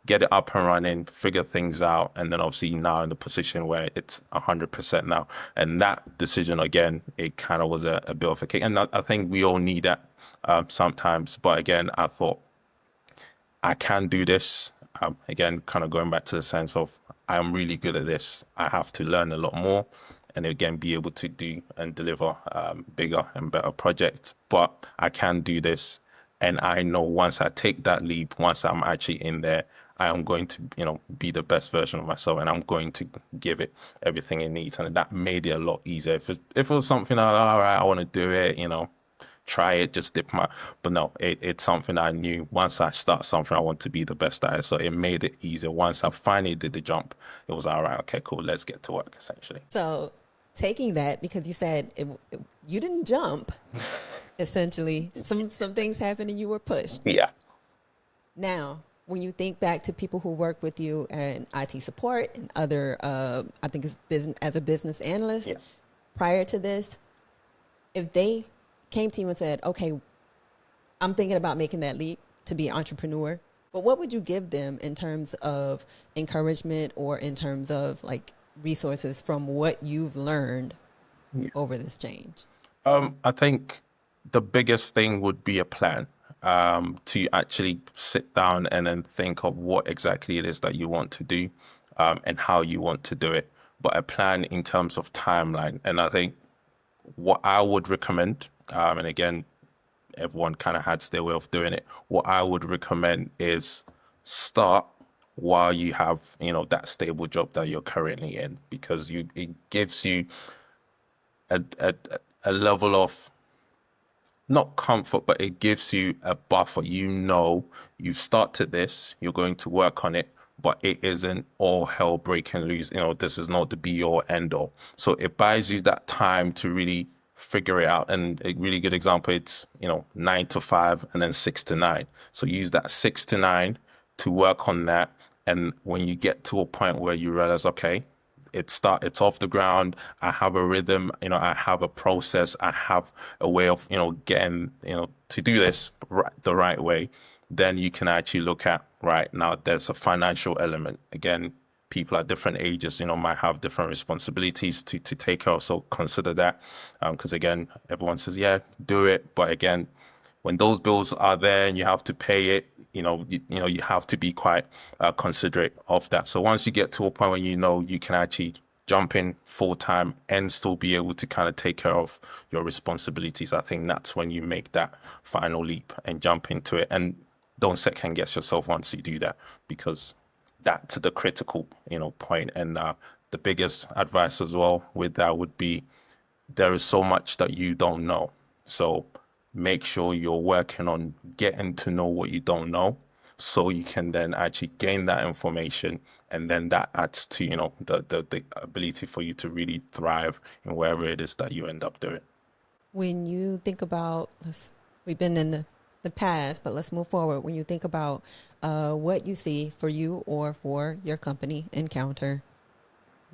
get it up and running, figure things out, and then obviously now in the position where it's 100% now. And that decision, again, it kind of was a bit of a kick. And I think we all need that sometimes. But again, I thought, I can do this. Again, kind of going back to the sense of I am really good at this. I have to learn a lot more, and again, be able to do and deliver bigger and better projects. But I can do this, and I know once I take that leap, once I'm actually in there, I am going to, be the best version of myself, and I'm going to give it everything it needs. And that made it a lot easier. If it was something like, all right, I want to do it, try it, just dip my, but no, it's something I knew once I start something, I want to be the best at it. So it made it easier. Once I finally did the jump, it was all right, okay, cool, let's get to work, essentially. So taking that, because you said you didn't jump, essentially, some things happened and you were pushed. Yeah. Now, when you think back to people who work with you in IT support and other, I think it's business, as a business analyst, Yeah. prior to this, if they came to you and said, okay, I'm thinking about making that leap to be an entrepreneur, but what would you give them in terms of encouragement or in terms of like resources from what you've learned over this change? I think the biggest thing would be a plan, to actually sit down and then think of what exactly it is that you want to do, and how you want to do it, but a plan in terms of timeline. And I think what I would recommend, and again, everyone kind of has their way of doing it. What I would recommend is start while you have, that stable job that you're currently in, because it gives you a level of not comfort, but it gives you a buffer. You've started this, you're going to work on it, but it isn't all hell breaking loose. This is not the be all end all. So it buys you that time to really figure it out. And a really good example, it's 9 to 5 and then 6 to 9. So use that 6 to 9 to work on that. And when you get to a point where you realize, okay, it's off the ground, I have a rhythm, I have a process, I have a way of, getting, to do this the right way, then you can actually look at, right, now there's a financial element. Again, people at different ages, might have different responsibilities to take care of. So consider that. Because again, everyone says, yeah, do it. But again, when those bills are there and you have to pay it, you have to be quite considerate of that. So once you get to a point where you can actually jump in full time and still be able to kind of take care of your responsibilities, I think that's when you make that final leap and jump into it. And don't second guess yourself once you do that, because that's the critical, point. And the biggest advice as well with that would be, there is so much that you don't know. So make sure you're working on getting to know what you don't know, so you can then actually gain that information, and then that adds to the ability for you to really thrive in wherever it is that you end up doing. When you think about, we've been in the past, but let's move forward. When you think about what you see for you or for your company, Incountr,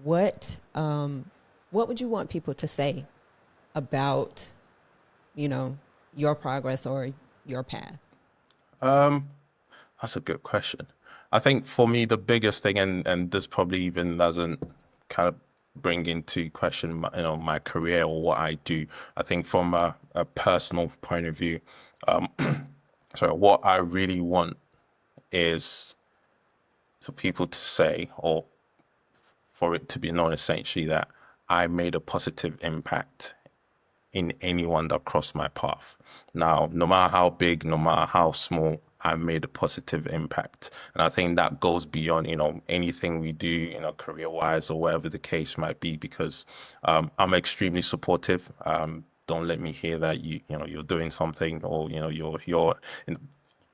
what would you want people to say about your progress or your path? That's a good question. I think for me, the biggest thing, and this probably even doesn't kind of bring into question my career or what I do. I think from a personal point of view, so what I really want is for people to say, or for it to be known essentially, that I made a positive impact in anyone that crossed my path. Now, no matter how big, no matter how small, I made a positive impact. And I think that goes beyond, anything we do, career-wise or whatever the case might be, because I'm extremely supportive. Don't let me hear that you're doing something, or, you're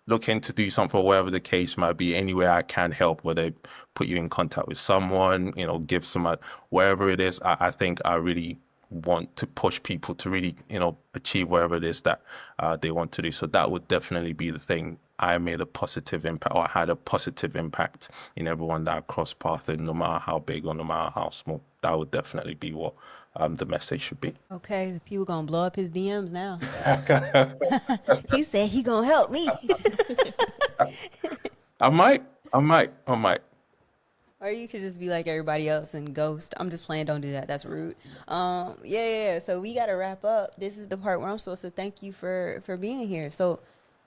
looking to do something, or whatever the case might be. Anywhere I can help, whether put you in contact with someone, give someone, wherever it is, I think I really want to push people to really, achieve whatever it is that they want to do. So that would definitely be the thing. I made a positive impact, or had a positive impact in everyone that I crossed paths with, no matter how big or no matter how small. That would definitely be what the message should be. Okay, the people gonna blow up his DMs now. He said he gonna help me. I might. Or you could just be like everybody else and ghost. I'm just playing. Don't do that. That's rude. Yeah. So we got to wrap up. This is the part where I'm supposed to thank you for being here. So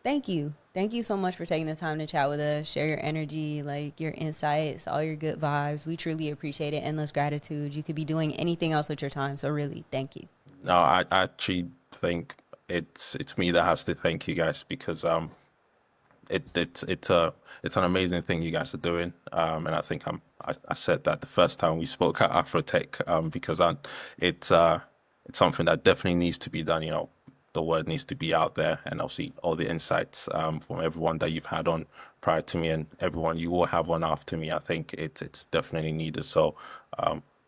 Thank you. Thank you so much for taking the time to chat with us, share your energy, like your insights, all your good vibes. We truly appreciate it. Endless gratitude. You could be doing anything else with your time. So really, thank you. No, I actually think it's me that has to thank you guys, because it's an amazing thing you guys are doing, and I think I said that the first time we spoke at Afrotech, because it's something that definitely needs to be done. You know, the word needs to be out there, and obviously all the insights from everyone that you've had on prior to me and everyone you will have on after me, I think it's definitely needed. So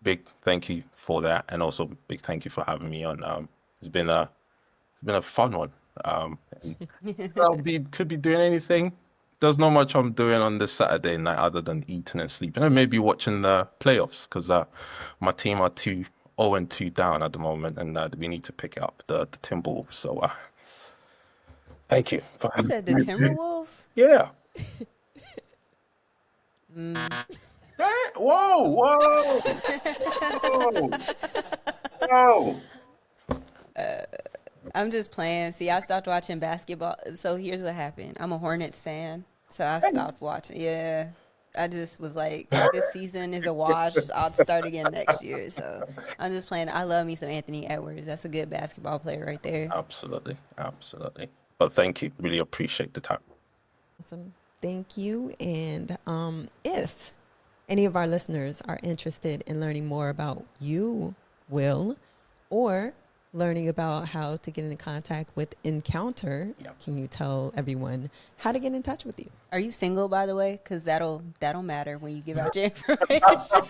big thank you for that, and also big thank you for having me on. It's been a fun one. And could be doing anything. There's not much I'm doing on this Saturday night other than eating and sleeping, and maybe watching the playoffs, because my team are 0-2 down at the moment, and we need to pick up the Timberwolves. So thank you. You said the Timberwolves? Yeah. Hey, whoa. I'm just playing. See, I stopped watching basketball. So here's what happened. I'm a Hornets fan, so I stopped watching. Yeah, I just was like, this season is a wash. I'll start again next year. So I'm just playing. I love me some Anthony Edwards. That's a good basketball player right there. Absolutely. But thank you. Really appreciate the time. Awesome. Thank you. And if any of our listeners are interested in learning more about you, Will, or learning about how to get in contact with Incountr, can you tell everyone how to get in touch with you? Are you single, by the way? Because that'll matter when you give out your information.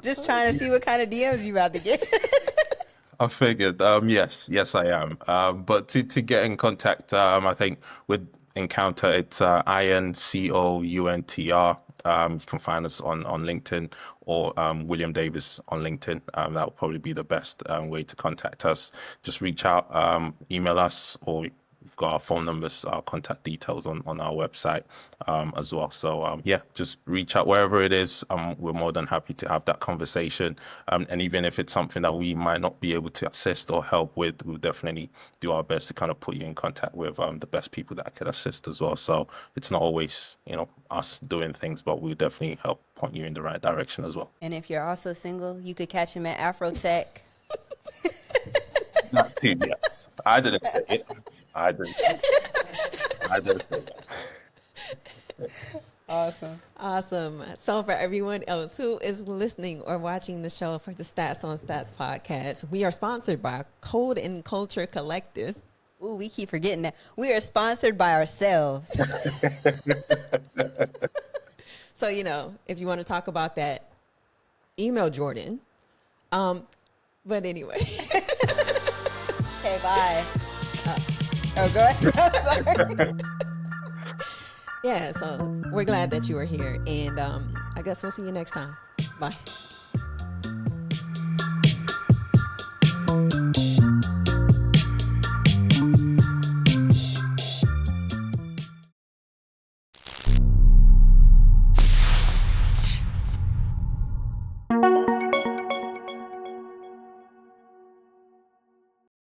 Just trying to see what kind of DMs you about to get. I figured. Yes, I am. But to get in contact, I think with Incountr, it's INCOUNTR. You can find us on LinkedIn, or William Davis on LinkedIn. That will probably be the best way to contact us. Just reach out, email us, or we've got our phone numbers, our contact details on our website as well. So just reach out wherever it is. We're more than happy to have that conversation. And even if it's something that we might not be able to assist or help with, we'll definitely do our best to kind of put you in contact with the best people that could assist as well. So it's not always, us doing things, but we'll definitely help point you in the right direction as well. And if you're also single, you could catch him at Afrotech. Not too, yes. I didn't say it. I didn't say that. Awesome. So for everyone else who is listening or watching the show for the Stats on Stats podcast, we are sponsored by Code and Culture Collective. Ooh, we keep forgetting that. We are sponsored by ourselves. So, if you want to talk about that, email Jordan. But anyway. Okay, bye. Oh, go ahead. I'm sorry. Yeah, so we're glad that you are here. And I guess we'll see you next time. Bye.